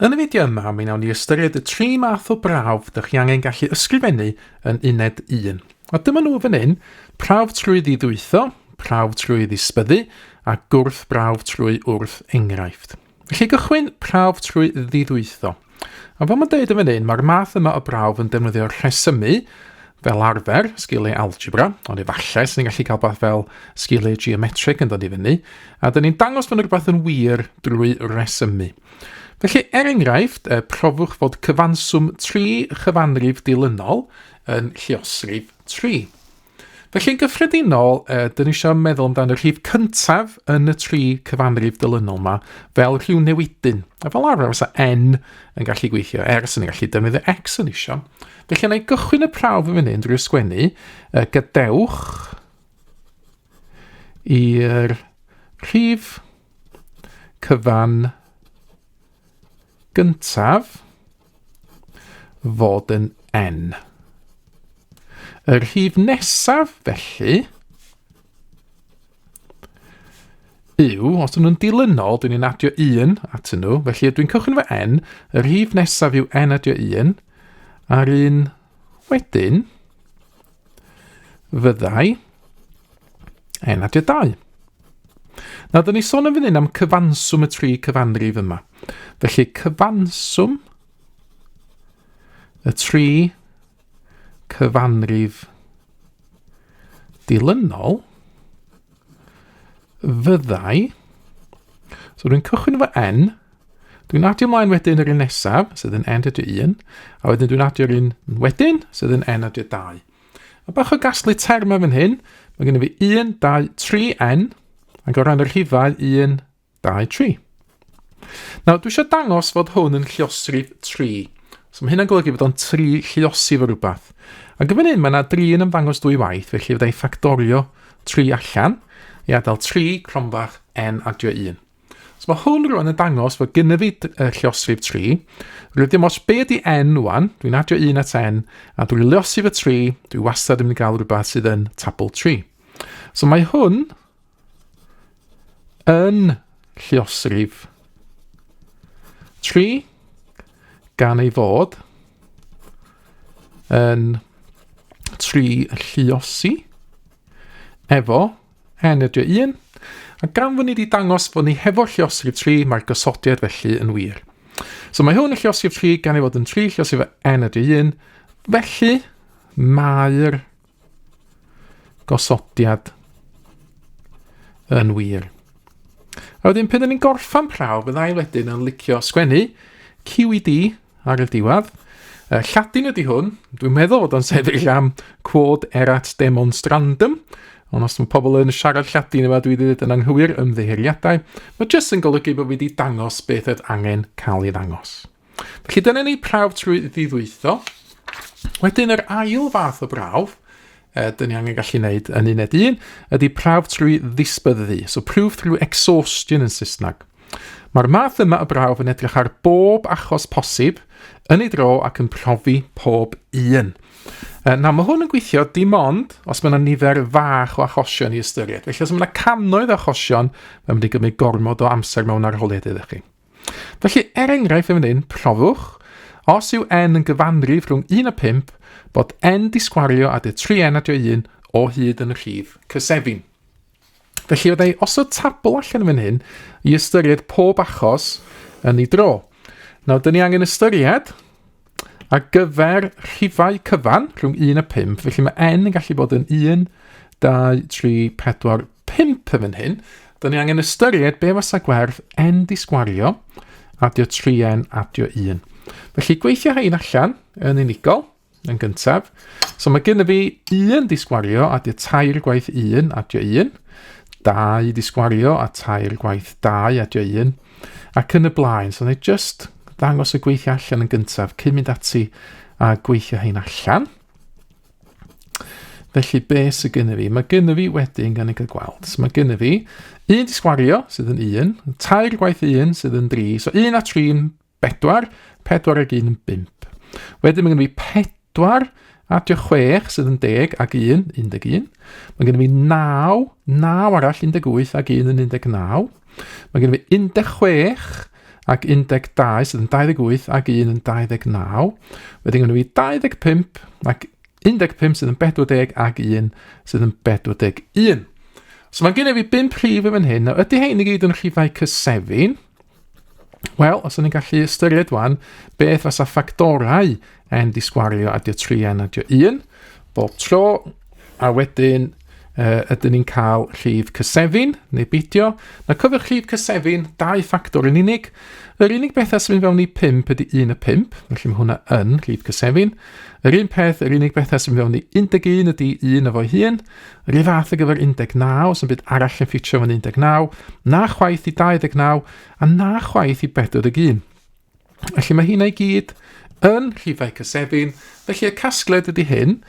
Yn y fideo yma, mi wnawn ni ystyried y 3 math o brawf ydych chi angen gallu ysgrifennu yn uned 1. A dyma nhw fan hyn, prawf trwy ddiddwytho, prawf trwy ddisbyddu, a gwrthbrawf trwy wrthenghraifft. Felly gychwyn prawf trwy ddiddwytho. A fel mae'n dweud yn fan hyn, mae'r math yma o brawf yn defnyddio rhesymu, fel arfer, sgiliau algebra, ond efallai sy'n ni'n gallu cael beth fel sgiliau geometric yn dod i fyny, a dyn ni'n dangos fan rhywbeth yn wir drwy resymu. Felly, enghraifft, profwch fod cyfanswm 3 chyfanrif dilynol yn lluosrif 3. Felly, yn gyffredinol, dyn ni eisiau meddwl amdano y rhif cyntaf yn y 3 cyfanrif dilynol yma fel rhyw newidyn. A fel arfer, fysa n yn gallu gweithio, sy'n ni'n gallu defnyddio x yn eisiau. Felly, yna i gychwyn y prawf yn mynd drwy ysgwennu, gadewch i'r rhif cyfan gyntaf fod yn n. Y rhif nesaf, felly, yw, os ydyn nhw'n dilynol, dwi'n ni'n adio 1 atyn nhw, felly dwi'n cychwyn fo n, y rhif nesaf yw n adio 1, a'r un wedyn fyddai n adio 2. Nawr, dyn ni sôn yn fan hyn am cyfanswm y 3 cyfanrif yma. Felly, cyfanswm y 3 cyfanrif dilynol fyddai, so dwi'n cychwyn efo n, dwi'n adio ymlaen wedyn yr un nesaf, sydd yn n adio 1, a wedyn dwi'n adio'r un wedyn, sydd yn n adio 2. A bach o gasglu terma fan hyn, mae gen i fi 1, 2, 3, n, ac o ran yr rhifau 1, 2, 3. Nawr, dwi eisiau dangos fod hwn yn lluosrif 3. So mae hynna'n golygu bod o'n 3 lluosif o rhywbeth. Ac yn fan hyn, mae yna 3 yn ymddangos dwy waith, felly fyddai ffactorio 3 allan, i adael 3 cromfach n adio 1. So mae hwn rwan yn dangos fod gynnu fi lluosrif 3. Rwy'n ddim os be ydi n wan, dwi'n adio 1 at n, a dwi'n lluosif y 3, dwi wastad yn mynd i gael rhywbeth sydd yn tabl 3. So mae hwn yn lluosrif 3 gan ei fod yn 3 lluosi efo n adio 1, a gan fod ni wedi dangos fod ni hefo lluosrif 3, mae'r gosodiad felly yn wir. So mae hwn yn lluosrif 3 gan ei fod yn 3 lluosi efo n adio 1, felly mae'r gosodiad yn wir. A wedyn, pan ni'n gorffan prawf, byddai wedyn yn licio sgwennu QED ar y diwedd. Lladin ydy hwn. Dwi'n meddwl bod o'n sefyll am quod erat demonstrandum. Ond os mae pobl yn siarad Lladin yma, dwi wedi dweud yn anghywir ymddiheuriadau. Mae jyst yn golygu bod fi wedi dangos beth yd angen cael ei ddangos. Felly dyna ni prawf trwy ddiddwytho. Wedyn yr ail fath o brawf, dyn ni angen gallu wneud yn uned 1, ydy prawf trwy ddisbyddu. So proof through exhaustion yn Saesneg. Mae'r math yma o brawf yn edrych ar bob achos posib yn ei dro ac yn profi pob un. Na, mae hwn yn gweithio dim ond os mae yna nifer fach o achosion i ystyried. Felly os mae yna cannoedd o achosion, mae'n mynd i gymryd gormod o amser mewn arholiad iddo chi. Felly, enghraifft yn fan hyn, profwch, os yw n yn gyfanrif rhwng 1 a 5, bod n disgwario a dy 3n adio 1 o hyd yn y rhif cysefin. Felly, byddai osod tabl allan yn fan hyn i ystyried pob achos yn ei dro. Nawr, dyn ni angen ystyried ar gyfer rhifau cyfan rhwng 1 a 5. Felly, mae n yn gallu bod yn 1, 2, 3, 4, 5 yn fan hyn. Dyn ni angen ystyried be fysa gwerth n disgwario adio 3n adio 1. Felly, gweithio hein allan yn unigol, yn gyntaf. So mae gen i fi 1 disgwario a 2 gwaith 1 adio 1, 2 disgwario a 2 gwaith 2 adio 1, ac yn y blaen. So neu just ddangos y gweithio allan yn gyntaf, cyn mynd ati a gweithio hein allan. Felly be sydd gen i fi? Mae gen i fi wedyn gan i gael gweld. So mae gen i fi 1 disgwario sydd yn 1, 2 gwaith 1 sydd yn 3, so 1 a 3 yn 4, 4 ag 1 yn 5. Wedyn mae gen i fi 4 adio 6 sydd yn 10 ag 1, 11. Mae gen i fi 9 arall, 18 ag 1 yn 19. Mae gen i fi 16 ac 12 sydd yn 28 ac 1 yn 29. Wedyn gynnu fi 25 ac 15 sydd yn 40 ac 1 sydd yn 41. So mae gennym fi 5 rhif yn hyn. Nawr, ydy hein i gyd yn rhifau cysefin? Wel, os ydym ni'n gallu ystyried wan, beth fysa ffactorau n disgwario adio 3n adio 1, bob tro, a wedyn ydym ni'n cael rhif cysefin, neu beidio. Na cyfer rhif cysefin, 2 ffactor yn unig. Yr unig beth sy'n mynd fewn i 5 ydy 1 y 5, felly mae hwnna yn rhif cysefin. Yr unig beth sy'n mynd fewn i 11 ydy 1 efo'i hun. Yr un fath ar gyfer 19, sy'n byd arall yn ffitio fan 19, na chwaith i 29, a na chwaith i 41. Felly mae hynna i gyd yn rhifau cysefin. Felly y casgliad ydy hyn,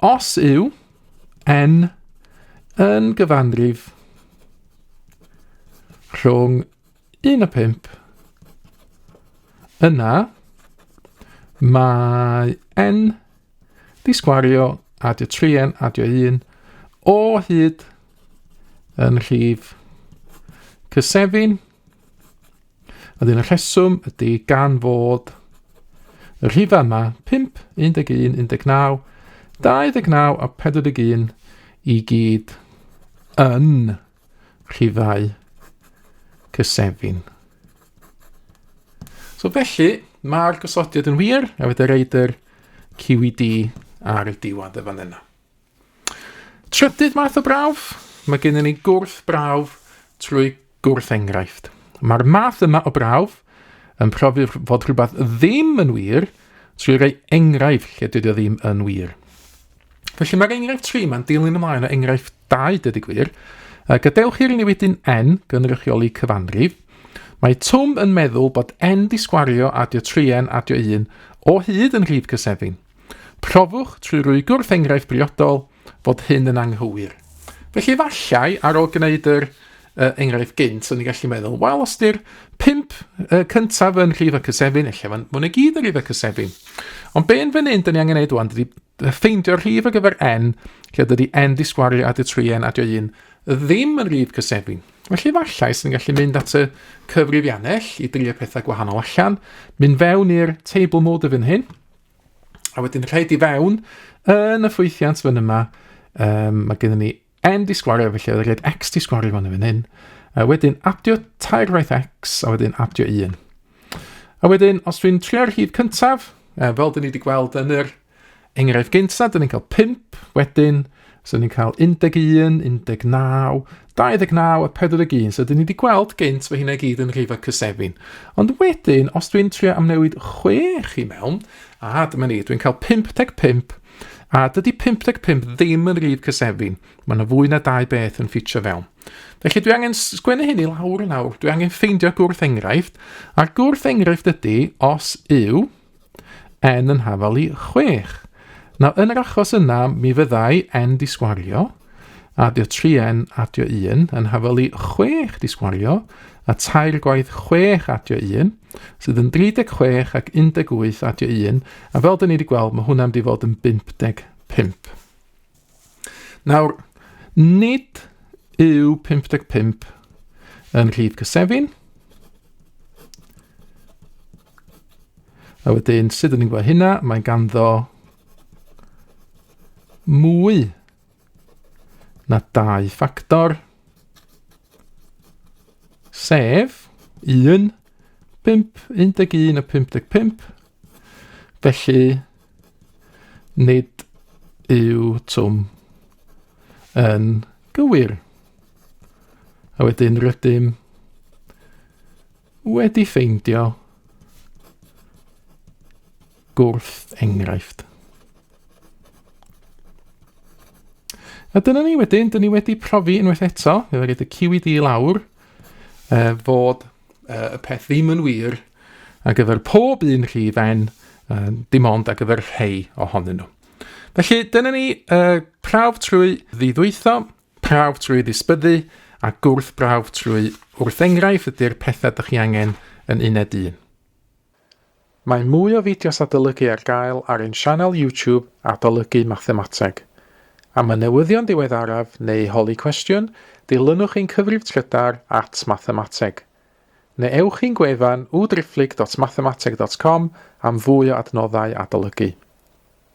os yw n yn gyfanrif rhwng 1 a 5, yna mae n disgwario adio 3n adio 1 o hyd yn rhif cysefin. A dyn y rheswm ydy gan fod y rhifau yma 5, 11, 19, 29 a 41 i gyd yn rhifau cysefin. So felly, mae'r gosodiad yn wir, a wedi reid yr QED ar y diwedd efo yna. Trydydd math o brawf, mae gennym ni gwrthbrawf trwy gwrthenghraifft. Mae'r math yma o brawf yn profi fod rhywbeth ddim yn wir trwy rhoi enghraifft lle dydy o ddim yn wir. Felly mae'r enghraifft 3 mae'n dilyn ymlaen o enghraifft 2 dydy gwir. Gadewch i'r newidyn n gynrychioli cyfanrif. Mae Twm yn meddwl bod n disgwario adio 3n adio 1 o hyd yn rhif cysefin. Profwch trwy rwy gwrthenghraifft briodol fod hyn yn anghywir. Felly fallai ar ôl gwneud yr enghraifft gynt, so ni'n gallu meddwl, wel, os di'r 5 cyntaf yn rhif cysefin, ella mae'n gyd yn rhif cysefin. Ond be yn fan hyn, dyn ni angen gwneud wan, dydy ffeindio rhif ar gyfer n, lle dydy n disgwario adio 3n adio 1, ddim yn rhif cysefin. Felly fallai sy'n gallu mynd at y cyfrifiannell i drio pethau gwahanol allan, mynd fewn i'r table mode fan hyn, a wedyn rhaid i fewn yn y ffwythiant fan yma, mae gennym ni n disgwario, felly oedd rhaid x disgwario fan hyn, a wedyn adio 2 raith x, a wedyn adio 1. A wedyn, os dwi'n trio'r rhif cyntaf, fel dyn ni wedi gweld yn yr enghraifft gyntaf, dyn ni'n cael 5, wedyn, so ni'n cael 11, 19, 29 a 41, so dyn ni wedi gweld gynt fe hynna gyd yn rhifau cysefin. Ond wedyn, os dwi'n trio amnewid 6 i mewn, a dyma ni, dwi'n cael 55, a dydy 55 ddim yn rhif cysefin. Mae yna fwy na 2 beth yn ffitio fewn. Felly dwi angen sgwennu hyn i lawr yn awr, dwi angen ffeindio gwrthenghraifft, a gwrthenghraifft ydy os yw n yn hafal i 6. Nawr, yn yr achos yna, mi fyddai n disgwario, adio 3n adio 1, yn hafal i 6 disgwario, a 2 gwaith 6 adio 1, sydd yn 36 ac 18 adio 1, a fel dyn ni wedi gweld, mae hwnna'n mynd i fod yn 55. Nawr, nid yw 55 yn rhif cysefin, a wedyn, sut ydyn ni'n gweld hynna, mae ganddo mwy na 2 ffactor, sef 1, 5, 11 a 55. Felly, nid yw Twm yn gywir. A wedyn rydym wedi ffeindio gwrthenghraifft. A dyna ni wedyn, dyn ni wedi profi unwaith eto, fe wedi y QED lawr, fod y peth ddim yn wir ar gyfer pob un rhif n, dim ond ar gyfer rhai ohonyn nhw. Felly, dyna ni prawf trwy ddiddwytho, prawf trwy ddisbyddu, a gwrthbrawf trwy wrthenghraifft ydy'r pethau ydych chi angen yn uned 1. Mae mwy o fideos adolygu ar gael ar ein sianel YouTube Adolygu Mathemateg. Am y newyddion diweddaraf neu holi cwestiwn, dilynwch ein cyfrif trydar @mathemateg. neu ewch i'n gwefan www.mathemateg.com am fwy o adnoddau adolygu.